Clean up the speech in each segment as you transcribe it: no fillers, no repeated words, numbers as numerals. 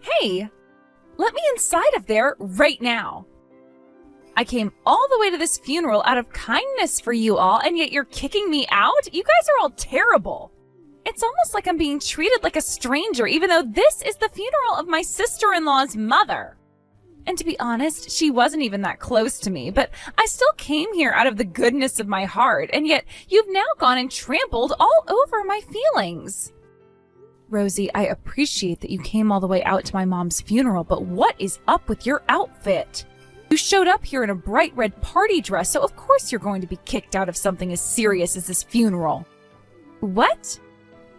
Hey, let me inside of there right now. I came all the way to this funeral out of kindness for you all, and yet you're kicking me out? You guys are all terrible. It's almost like I'm being treated like a stranger, even though this is the funeral of my sister-in-law's mother. And to be honest, she wasn't even that close to me, but I still came here out of the goodness of my heart, and yet you've now gone and trampled all over my feelings. Rosie, I appreciate that you came all the way out to my mom's funeral, but what is up with your outfit? You showed up here in a bright red party dress, so of course you're going to be kicked out of something as serious as this funeral. What?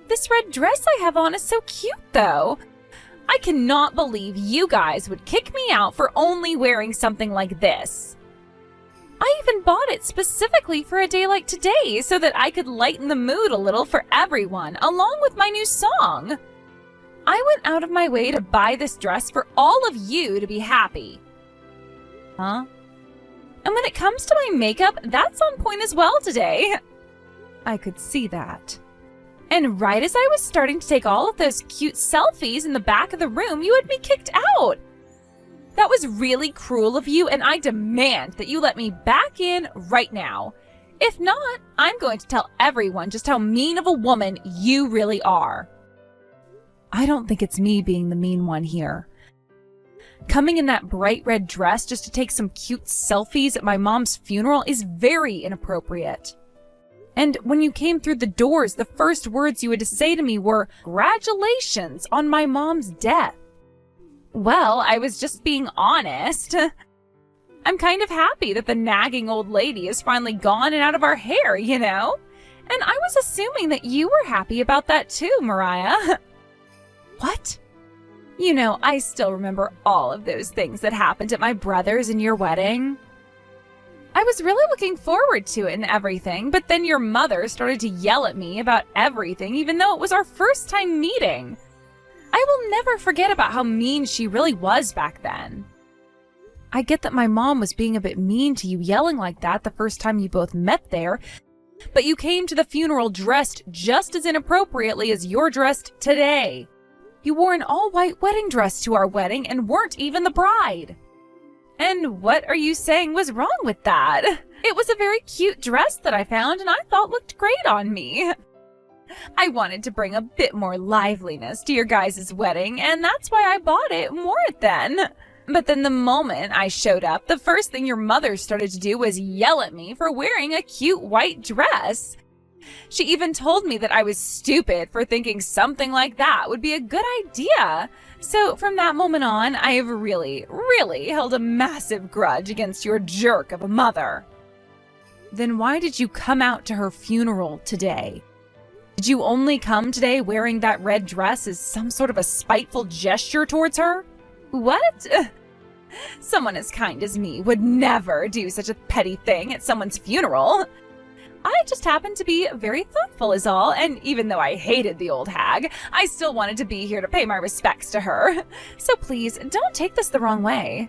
This red dress I have on is so cute, though. I cannot believe you guys would kick me out for only wearing something like this. I even bought it specifically for a day like today so that I could lighten the mood a little for everyone, along with my new song. I went out of my way to buy this dress for all of you to be happy. Huh? And when it comes to my makeup, that's on point as well today. I could see that. And right as I was starting to take all of those cute selfies in the back of the room, you had me kicked out. That was really cruel of you, and I demand that you let me back in right now. If not, I'm going to tell everyone just how mean of a woman you really are. I don't think it's me being the mean one here. Coming in that bright red dress just to take some cute selfies at my mom's funeral is very inappropriate. And when you came through the doors, the first words you had to say to me were, "Congratulations on my mom's death." Well, I was just being honest. I'm kind of happy that the nagging old lady is finally gone and out of our hair, you know? And I was assuming that you were happy about that too, Mariah. What? You know, I still remember all of those things that happened at my brother's and your wedding. I was really looking forward to it and everything, but then your mother started to yell at me about everything, even though it was our first time meeting. I will never forget about how mean she really was back then. I get that my mom was being a bit mean to you yelling like that the first time you both met there, but you came to the funeral dressed just as inappropriately as you're dressed today. You wore an all-white wedding dress to our wedding and weren't even the bride. And what are you saying was wrong with that? It was a very cute dress that I found and I thought looked great on me. I wanted to bring a bit more liveliness to your guys' wedding, and that's why I bought it and wore it then. But then the moment I showed up, the first thing your mother started to do was yell at me for wearing a cute white dress. She even told me that I was stupid for thinking something like that would be a good idea. So from that moment on, I have really held a massive grudge against your jerk of a mother. Then why did you come out to her funeral today? Did you only come today wearing that red dress as some sort of a spiteful gesture towards her? What? Someone as kind as me would never do such a petty thing at someone's funeral. I just happened to be very thoughtful is all, and even though I hated the old hag, I still wanted to be here to pay my respects to her. So please, don't take this the wrong way.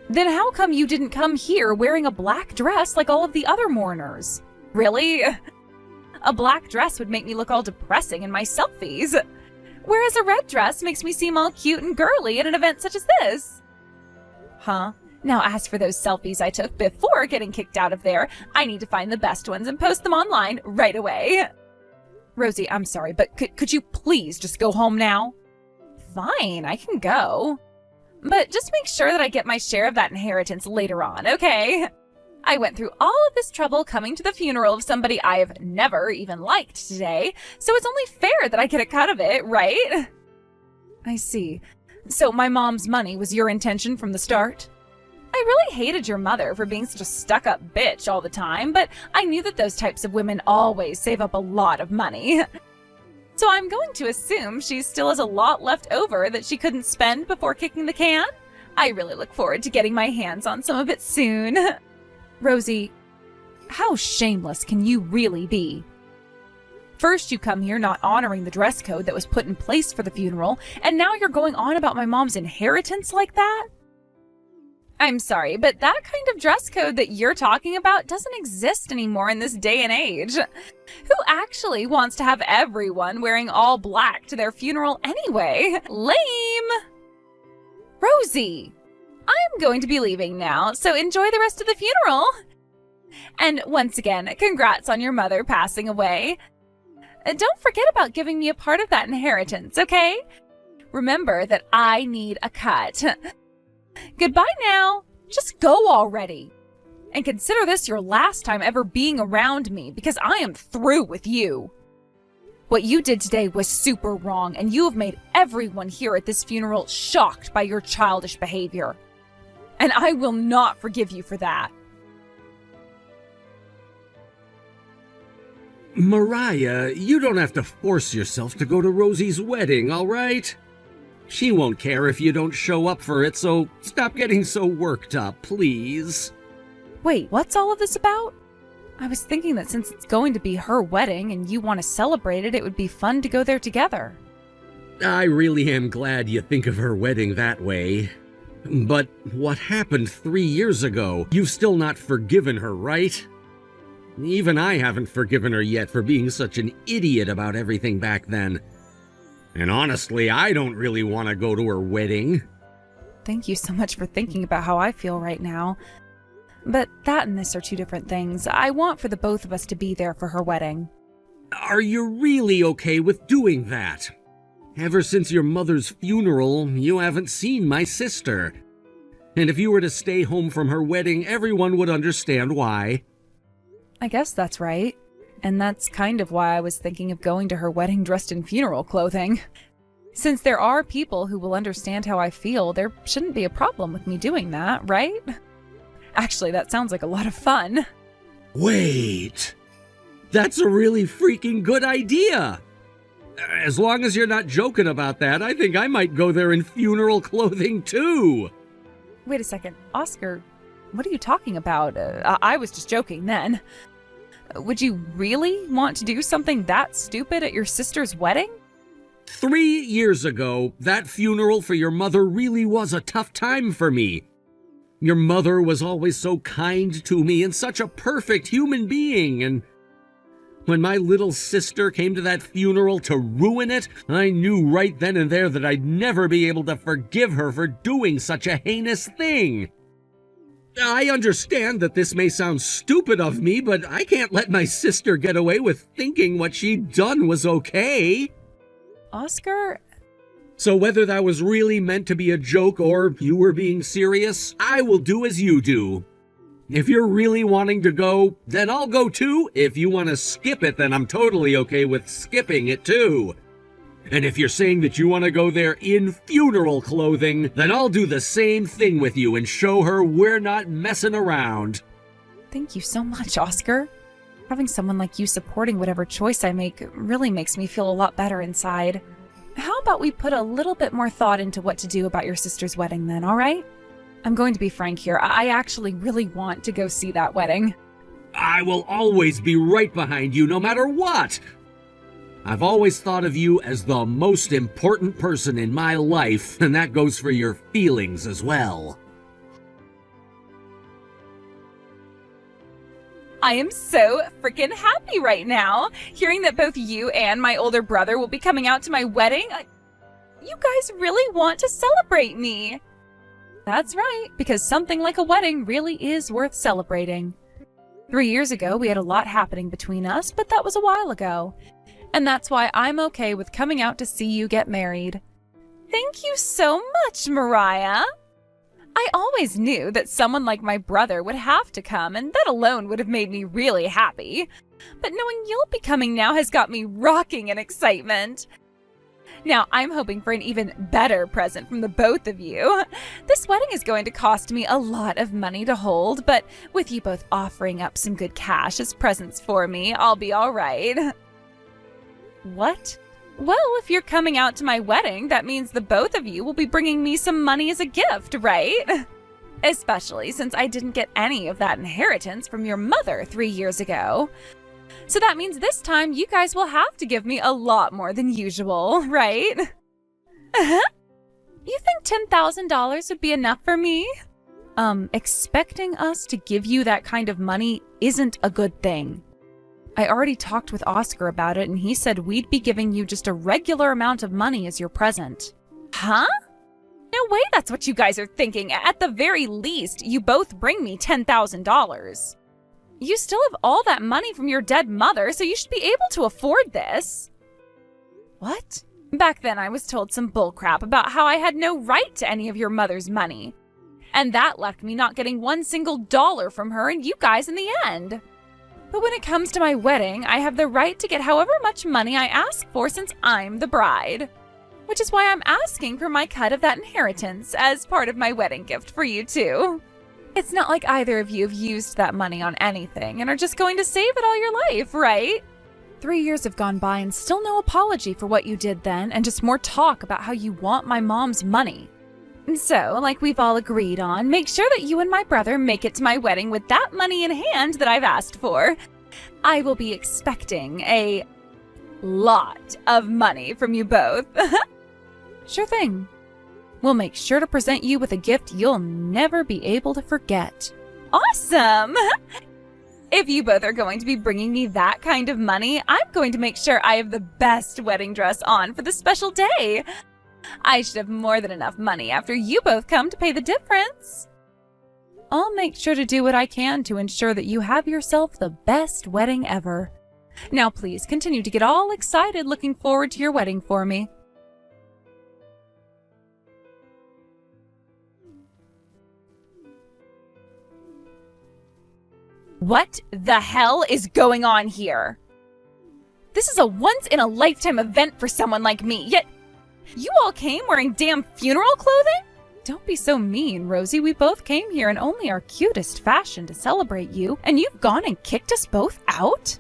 Then how come you didn't come here wearing a black dress like all of the other mourners? Really? A black dress would make me look all depressing in my selfies, whereas a red dress makes me seem all cute and girly at an event such as this. Huh? Now, as for those selfies I took before getting kicked out of there, I need to find the best ones and post them online right away. Rosie, I'm sorry, but could you please just go home now? Fine, I can go. But just make sure that I get my share of that inheritance later on, okay? I went through all of this trouble coming to the funeral of somebody I've never even liked today, so it's only fair that I get a cut of it, right? I see. So my mom's money was your intention from the start? I really hated your mother for being such a stuck-up bitch all the time, but I knew that those types of women always save up a lot of money. So I'm going to assume she still has a lot left over that she couldn't spend before kicking the can? I really look forward to getting my hands on some of it soon. Rosie, how shameless can you really be? First you come here not honoring the dress code that was put in place for the funeral, and now you're going on about my mom's inheritance like that? I'm sorry, but that kind of dress code that you're talking about doesn't exist anymore in this day and age. Who actually wants to have everyone wearing all black to their funeral anyway? Lame! Rosie! I'm going to be leaving now, so enjoy the rest of the funeral. And once again, congrats on your mother passing away. Don't forget about giving me a part of that inheritance, okay? Remember that I need a cut. Goodbye now. Just go already. And consider this your last time ever being around me, because I am through with you. What you did today was super wrong, and you have made everyone here at this funeral shocked by your childish behavior. And I will not forgive you for that. Mariah, you don't have to force yourself to go to Rosie's wedding, all right? She won't care if you don't show up for it, so stop getting so worked up, please. Wait, what's all of this about? I was thinking that since it's going to be her wedding and you want to celebrate it, it would be fun to go there together. I really am glad you think of her wedding that way. But what happened 3 years ago? You've still not forgiven her, right? Even I haven't forgiven her yet for being such an idiot about everything back then. And honestly, I don't really want to go to her wedding. Thank you so much for thinking about how I feel right now. But that and this are two different things. I want for the both of us to be there for her wedding. Are you really okay with doing that? Ever since your mother's funeral, you haven't seen my sister. And if you were to stay home from her wedding, everyone would understand why. I guess that's right. And that's kind of why I was thinking of going to her wedding dressed in funeral clothing. Since there are people who will understand how I feel, there shouldn't be a problem with me doing that, right? Actually, that sounds like a lot of fun. Wait! That's a really freaking good idea! As long as you're not joking about that, I think I might go there in funeral clothing too! Wait a second. Oscar, what are you talking about? I was just joking then. Would you really want to do something that stupid at your sister's wedding? 3 years ago, that funeral for your mother really was a tough time for me. Your mother was always so kind to me and such a perfect human being, and when my little sister came to that funeral to ruin it, I knew right then and there that I'd never be able to forgive her for doing such a heinous thing. I understand that this may sound stupid of me, but I can't let my sister get away with thinking what she'd done was okay. Oscar? So whether that was really meant to be a joke or you were being serious, I will do as you do. If you're really wanting to go, then I'll go too. If you want to skip it, then I'm totally okay with skipping it too. And if you're saying that you want to go there in funeral clothing, then I'll do the same thing with you and show her we're not messing around. Thank you so much, Oscar. Having someone like you supporting whatever choice I make really makes me feel a lot better inside. How about we put a little bit more thought into what to do about your sister's wedding then, all right? I'm going to be frank here. I actually really want to go see that wedding. I will always be right behind you no matter what. I've always thought of you as the most important person in my life, and that goes for your feelings as well. I am so freaking happy right now, hearing that both you and my older brother will be coming out to my wedding. You guys really want to celebrate me. That's right, because something like a wedding really is worth celebrating. 3 years ago, we had a lot happening between us, but that was a while ago. And that's why I'm okay with coming out to see you get married. Thank you so much, Mariah. I always knew that someone like my brother would have to come, and that alone would have made me really happy. But knowing you'll be coming now has got me rocking in excitement. Now, I'm hoping for an even better present from the both of you. This wedding is going to cost me a lot of money to hold, but with you both offering up some good cash as presents for me, I'll be all right. What? Well, if you're coming out to my wedding, that means the both of you will be bringing me some money as a gift, right? Especially since I didn't get any of that inheritance from your mother 3 years ago. So that means this time you guys will have to give me a lot more than usual, right? You think $10,000 would be enough for me? Expecting us to give you that kind of money isn't a good thing. I already talked with Oscar about it, and he said we'd be giving you just a regular amount of money as your present. Huh? No no way that's what you guys are thinking. At the very least, you both bring me $10,000. You still have all that money from your dead mother, so you should be able to afford this. What? Back then, I was told some bullcrap about how I had no right to any of your mother's money. And that left me not getting one single dollar from her and you guys in the end. But when it comes to my wedding, I have the right to get however much money I ask for since I'm the bride. Which is why I'm asking for my cut of that inheritance as part of my wedding gift for you two. It's not like either of you have used that money on anything and are just going to save it all your life, right? 3 years have gone by and still no apology for what you did then, and just more talk about how you want my mom's money. So, like we've all agreed on, make sure that you and my brother make it to my wedding with that money in hand that I've asked for. I will be expecting a lot of money from you both. Sure thing. We'll make sure to present you with a gift you'll never be able to forget. Awesome! If you both are going to be bringing me that kind of money, I'm going to make sure I have the best wedding dress on for the special day. I should have more than enough money after you both come to pay the difference. I'll make sure to do what I can to ensure that you have yourself the best wedding ever. Now please continue to get all excited looking forward to your wedding for me. What the hell is going on here? This is a once-in-a-lifetime event for someone like me, yet you all came wearing damn funeral clothing? Don't be so mean, Rosie. We both came here in only our cutest fashion to celebrate you, and you've gone and kicked us both out?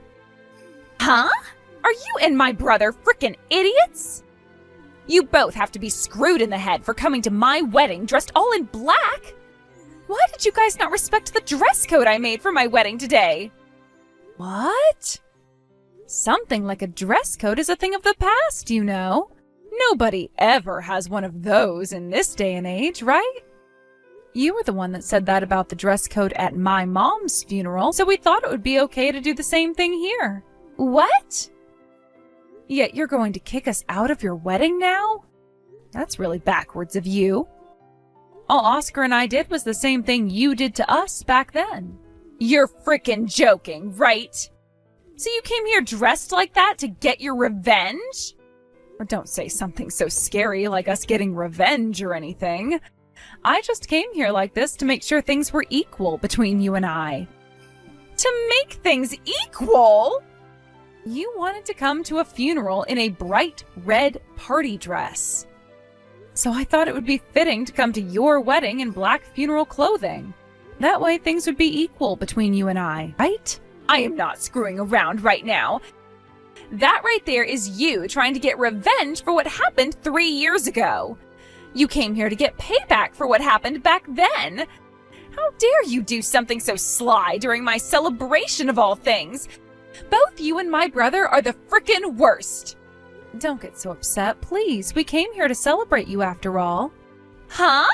Huh? Are you and my brother frickin' idiots? You both have to be screwed in the head for coming to my wedding dressed all in black. Why did you guys not respect the dress code I made for my wedding today? What? Something like a dress code is a thing of the past, you know. Nobody ever has one of those in this day and age, right? You were the one that said that about the dress code at my mom's funeral, so we thought it would be okay to do the same thing here. What? Yet you're going to kick us out of your wedding now? That's really backwards of you. All Oscar and I did was the same thing you did to us back then. You're frickin' joking, right? So you came here dressed like that to get your revenge? Or don't say something so scary like us getting revenge or anything. I just came here like this to make sure things were equal between you and I. To make things equal? You wanted to come to a funeral in a bright red party dress. So I thought it would be fitting to come to your wedding in black funeral clothing. That way things would be equal between you and I, right? I am not screwing around right now. That right there is you trying to get revenge for what happened 3 years ago. You came here to get payback for what happened back then. How dare you do something so sly during my celebration of all things? Both you and my brother are the frickin' worst. Don't get so upset, please. We came here to celebrate you after all. Huh?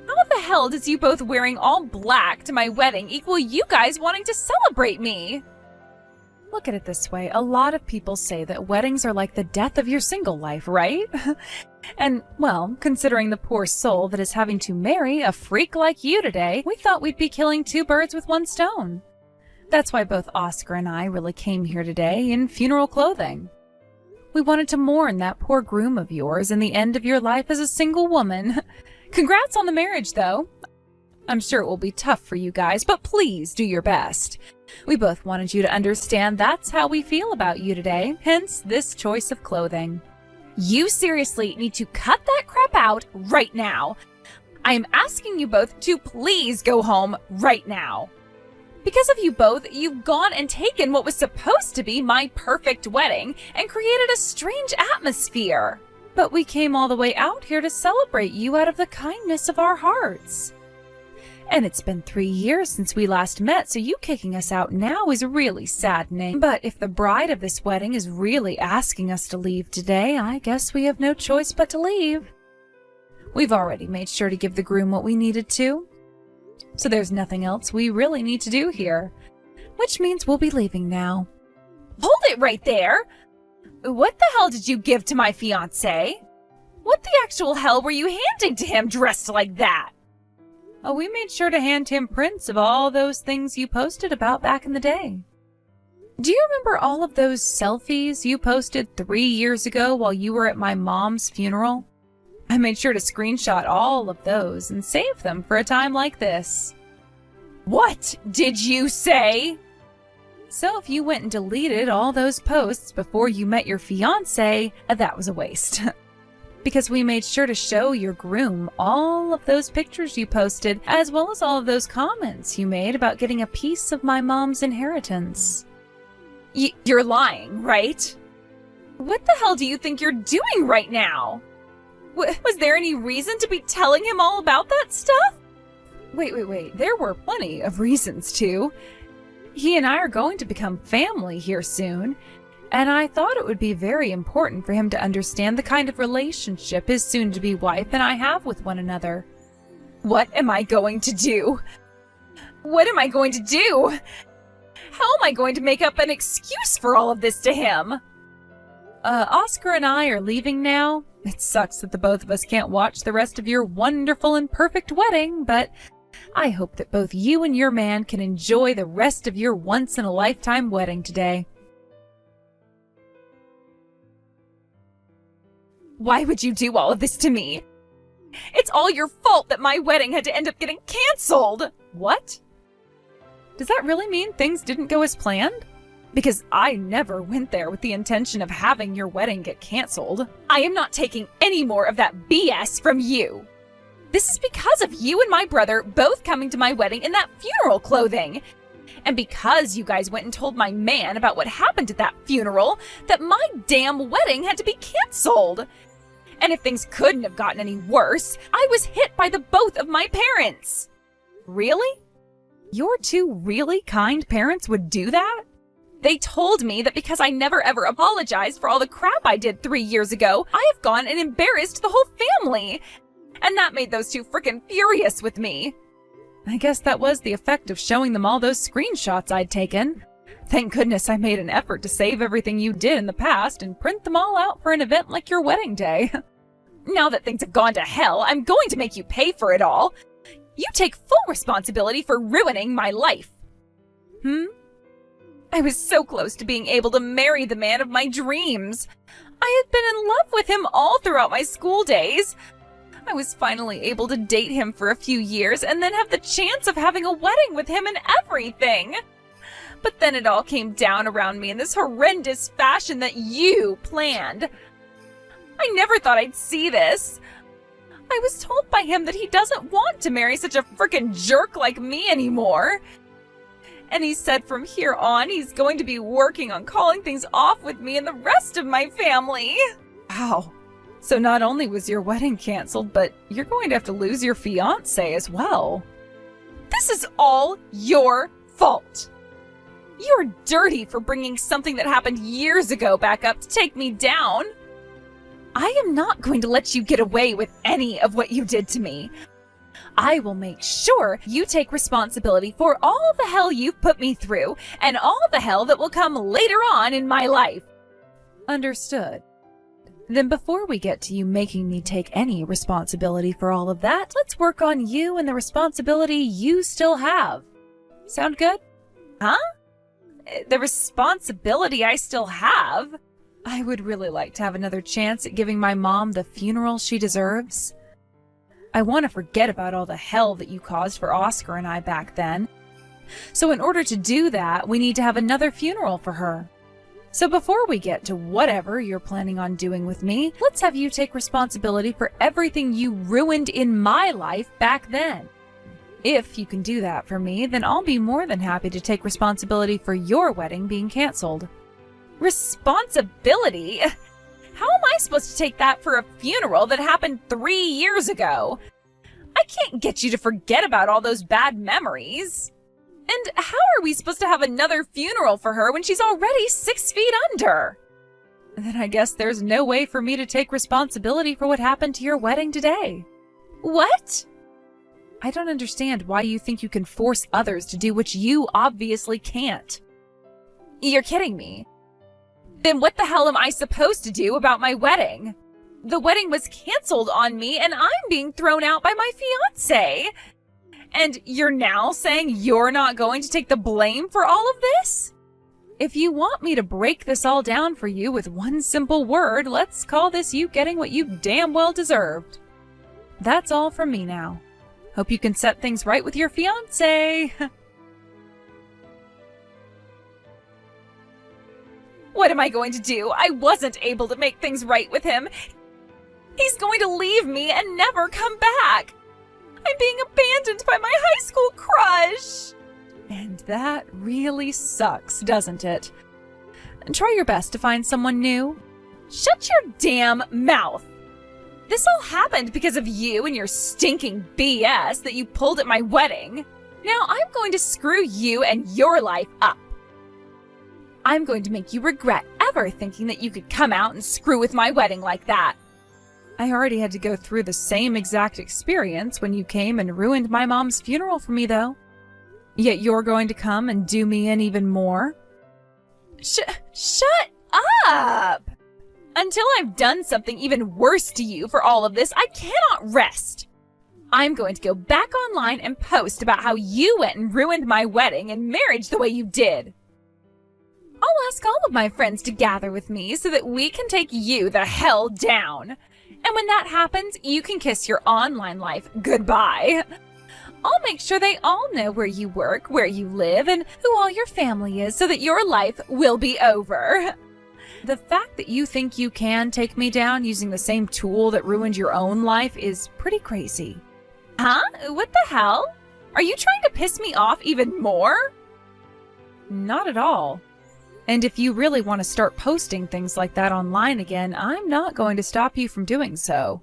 How the hell does you both wearing all black to my wedding equal you guys wanting to celebrate me? Look at it this way. A lot of people say that weddings are like the death of your single life, right? And, well, considering the poor soul that is having to marry a freak like you today, we thought we'd be killing 2 birds with 1 stone. That's why both Oscar and I really came here today in funeral clothing. We wanted to mourn that poor groom of yours and the end of your life as a single woman. Congrats on the marriage, though. I'm sure it will be tough for you guys, but please do your best. We both wanted you to understand that's how we feel about you today, hence this choice of clothing. You seriously need to cut that crap out right now. I am asking you both to please go home right now. Because of you both, you've gone and taken what was supposed to be my perfect wedding and created a strange atmosphere. But we came all the way out here to celebrate you out of the kindness of our hearts. And it's been 3 years since we last met, so you kicking us out now is really saddening. But if the bride of this wedding is really asking us to leave today, I guess we have no choice but to leave. We've already made sure to give the groom what we needed to. So there's nothing else we really need to do here. Which means we'll be leaving now. Hold it right there! What the hell did you give to my fiancé? What the actual hell were you handing to him dressed like that? Oh, we made sure to hand him prints of all those things you posted about back in the day. Do you remember all of those selfies you posted 3 years ago while you were at my mom's funeral? I made sure to screenshot all of those and save them for a time like this. What did you say? So if you went and deleted all those posts before you met your fiancé, that was a waste. Because we made sure to show your groom all of those pictures you posted, as well as all of those comments you made about getting a piece of my mom's inheritance. You're lying, right? What the hell do you think you're doing right now? Was there any reason to be telling him all about that stuff? Wait. There were plenty of reasons to. He and I are going to become family here soon, and I thought it would be very important for him to understand the kind of relationship his soon-to-be wife and I have with one another. What am I going to do? What am I going to do? How am I going to make up an excuse for all of this to him? Oscar and I are leaving now. It sucks that the both of us can't watch the rest of your wonderful and perfect wedding, but I hope that both you and your man can enjoy the rest of your once-in-a-lifetime wedding today. Why would you do all of this to me? It's all your fault that my wedding had to end up getting canceled! What? Does that really mean things didn't go as planned? Because I never went there with the intention of having your wedding get canceled. I am not taking any more of that BS from you. This is because of you and my brother both coming to my wedding in that funeral clothing. And because you guys went and told my man about what happened at that funeral, that my damn wedding had to be canceled. And if things couldn't have gotten any worse, I was hit by the both of my parents. Really? Your two really kind parents would do that? They told me that because I never ever apologized for all the crap I did 3 years ago, I have gone and embarrassed the whole family. And that made those two frickin' furious with me. I guess that was the effect of showing them all those screenshots I'd taken. Thank goodness I made an effort to save everything you did in the past and print them all out for an event like your wedding day. Now that things have gone to hell, I'm going to make you pay for it all. You take full responsibility for ruining my life. I was so close to being able to marry the man of my dreams. I had been in love with him all throughout my school days. I was finally able to date him for a few years and then have the chance of having a wedding with him and everything. But then it all came down around me in this horrendous fashion that you planned. I never thought I'd see this. I was told by him that he doesn't want to marry such a frickin' jerk like me anymore. And he said from here on he's going to be working on calling things off with me and the rest of my family. Wow. So not only was your wedding canceled, but you're going to have to lose your fiancé as well. This is all your fault. You're dirty for bringing something that happened years ago back up to take me down. I am not going to let you get away with any of what you did to me. I will make sure you take responsibility for all the hell you've put me through and all the hell that will come later on in my life. Understood. Then before we get to you making me take any responsibility for all of that, let's work on you and the responsibility you still have. Sound good? Huh? The responsibility I still have? I would really like to have another chance at giving my mom the funeral she deserves. I want to forget about all the hell that you caused for Oscar and I back then. So in order to do that, we need to have another funeral for her. So before we get to whatever you're planning on doing with me, let's have you take responsibility for everything you ruined in my life back then. If you can do that for me, then I'll be more than happy to take responsibility for your wedding being canceled. Responsibility? How am I supposed to take that for a funeral that happened 3 years ago? I can't get you to forget about all those bad memories. And how are we supposed to have another funeral for her when she's already 6 feet under? Then I guess there's no way for me to take responsibility for what happened to your wedding today. What? I don't understand why you think you can force others to do what you obviously can't. You're kidding me. Then what the hell am I supposed to do about my wedding? The wedding was canceled on me and I'm being thrown out by my fiancé. And you're now saying you're not going to take the blame for all of this? If you want me to break this all down for you with one simple word, let's call this you getting what you damn well deserved. That's all from me now. Hope you can set things right with your fiancé. What am I going to do? I wasn't able to make things right with him. He's going to leave me and never come back. I'm being abandoned by my high school crush. And that really sucks, doesn't it? Try your best to find someone new. Shut your damn mouth. This all happened because of you and your stinking BS that you pulled at my wedding. Now I'm going to screw you and your life up. I'm going to make you regret ever thinking that you could come out and screw with my wedding like that. I already had to go through the same exact experience when you came and ruined my mom's funeral for me, though. Yet you're going to come and do me in even more? Shut up! Until I've done something even worse to you for all of this, I cannot rest. I'm going to go back online and post about how you went and ruined my wedding and marriage the way you did. I'll ask all of my friends to gather with me so that we can take you the hell down. And when that happens, you can kiss your online life goodbye. I'll make sure they all know where you work, where you live, and who all your family is so that your life will be over. The fact that you think you can take me down using the same tool that ruined your own life is pretty crazy. Huh? What the hell? Are you trying to piss me off even more? Not at all. And if you really want to start posting things like that online again, I'm not going to stop you from doing so.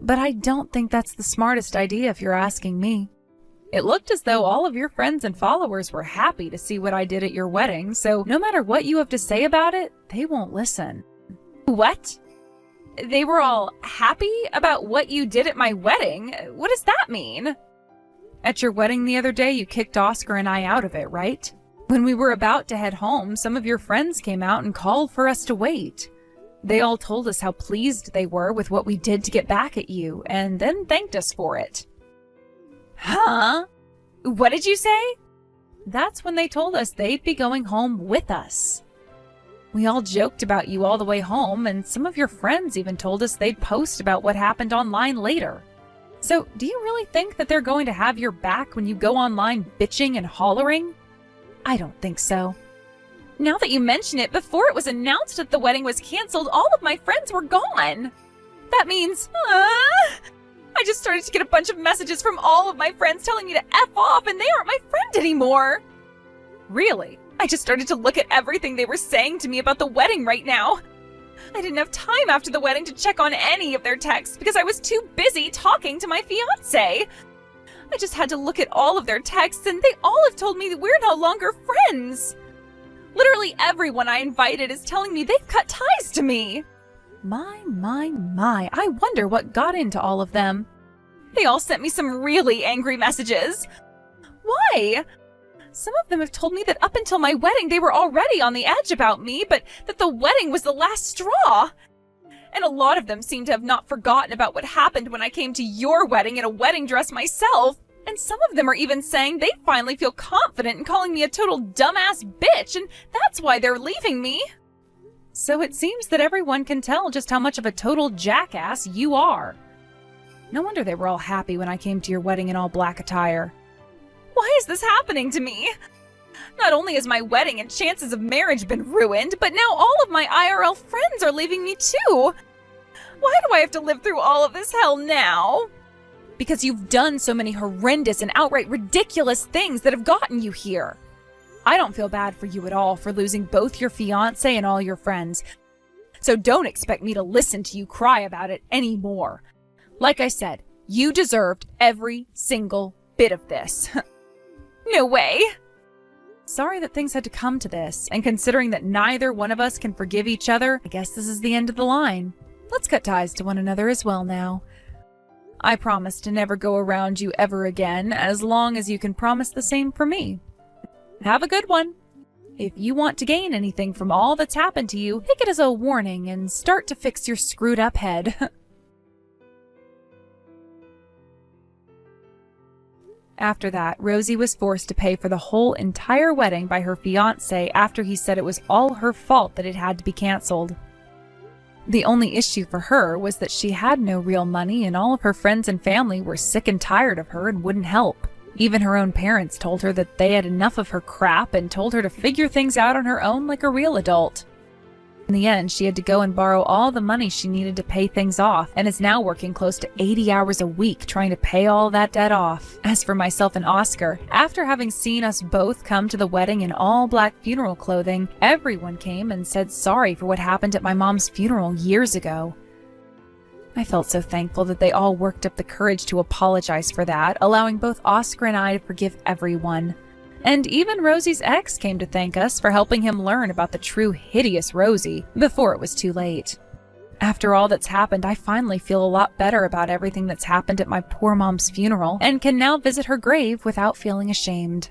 But I don't think that's the smartest idea if you're asking me. It looked as though all of your friends and followers were happy to see what I did at your wedding, so no matter what you have to say about it, they won't listen. What? They were all happy about what you did at my wedding? What does that mean? At your wedding the other day, you kicked Oscar and I out of it, right? When we were about to head home, some of your friends came out and called for us to wait. They all told us how pleased they were with what we did to get back at you, and then thanked us for it. Huh? What did you say? That's when they told us they'd be going home with us. We all joked about you all the way home, and some of your friends even told us they'd post about what happened online later. So, do you really think that they're going to have your back when you go online bitching and hollering? I don't think so. Now that you mention it, before it was announced that the wedding was canceled, all of my friends were gone. That means, I just started to get a bunch of messages from all of my friends telling me to F off, and they aren't my friend anymore. Really? I just started to look at everything they were saying to me about the wedding right now. I didn't have time after the wedding to check on any of their texts because I was too busy talking to my fiancé. I just had to look at all of their texts, and they all have told me that we're no longer friends. Literally everyone I invited is telling me they've cut ties to me. My, I wonder what got into all of them. They all sent me some really angry messages. Why? Some of them have told me that up until my wedding they were already on the edge about me, but that the wedding was the last straw. And a lot of them seem to have not forgotten about what happened when I came to your wedding in a wedding dress myself. And some of them are even saying they finally feel confident in calling me a total dumbass bitch, and that's why they're leaving me. So it seems that everyone can tell just how much of a total jackass you are. No wonder they were all happy when I came to your wedding in all black attire. Why is this happening to me? Not only has my wedding and chances of marriage been ruined, but now all of my IRL friends are leaving me too. Why do I have to live through all of this hell now? Because you've done so many horrendous and outright ridiculous things that have gotten you here. I don't feel bad for you at all for losing both your fiancé and all your friends. So don't expect me to listen to you cry about it anymore. Like I said, you deserved every single bit of this. No way. Sorry that things had to come to this, and considering that neither one of us can forgive each other, I guess this is the end of the line. Let's cut ties to one another as well now. I promise to never go around you ever again, as long as you can promise the same for me. Have a good one. If you want to gain anything from all that's happened to you, take it as a warning and start to fix your screwed up head. After that, Rosie was forced to pay for the whole entire wedding by her fiancé after he said it was all her fault that it had to be canceled. The only issue for her was that she had no real money and all of her friends and family were sick and tired of her and wouldn't help. Even her own parents told her that they had enough of her crap and told her to figure things out on her own like a real adult. In the end, she had to go and borrow all the money she needed to pay things off and is now working close to 80 hours a week trying to pay all that debt off. As for myself and Oscar, after having seen us both come to the wedding in all black funeral clothing, everyone came and said sorry for what happened at my mom's funeral years ago. I felt so thankful that they all worked up the courage to apologize for that, allowing both Oscar and I to forgive everyone. And even Rosie's ex came to thank us for helping him learn about the true hideous Rosie before it was too late. After all that's happened, I finally feel a lot better about everything that's happened at my poor mom's funeral and can now visit her grave without feeling ashamed.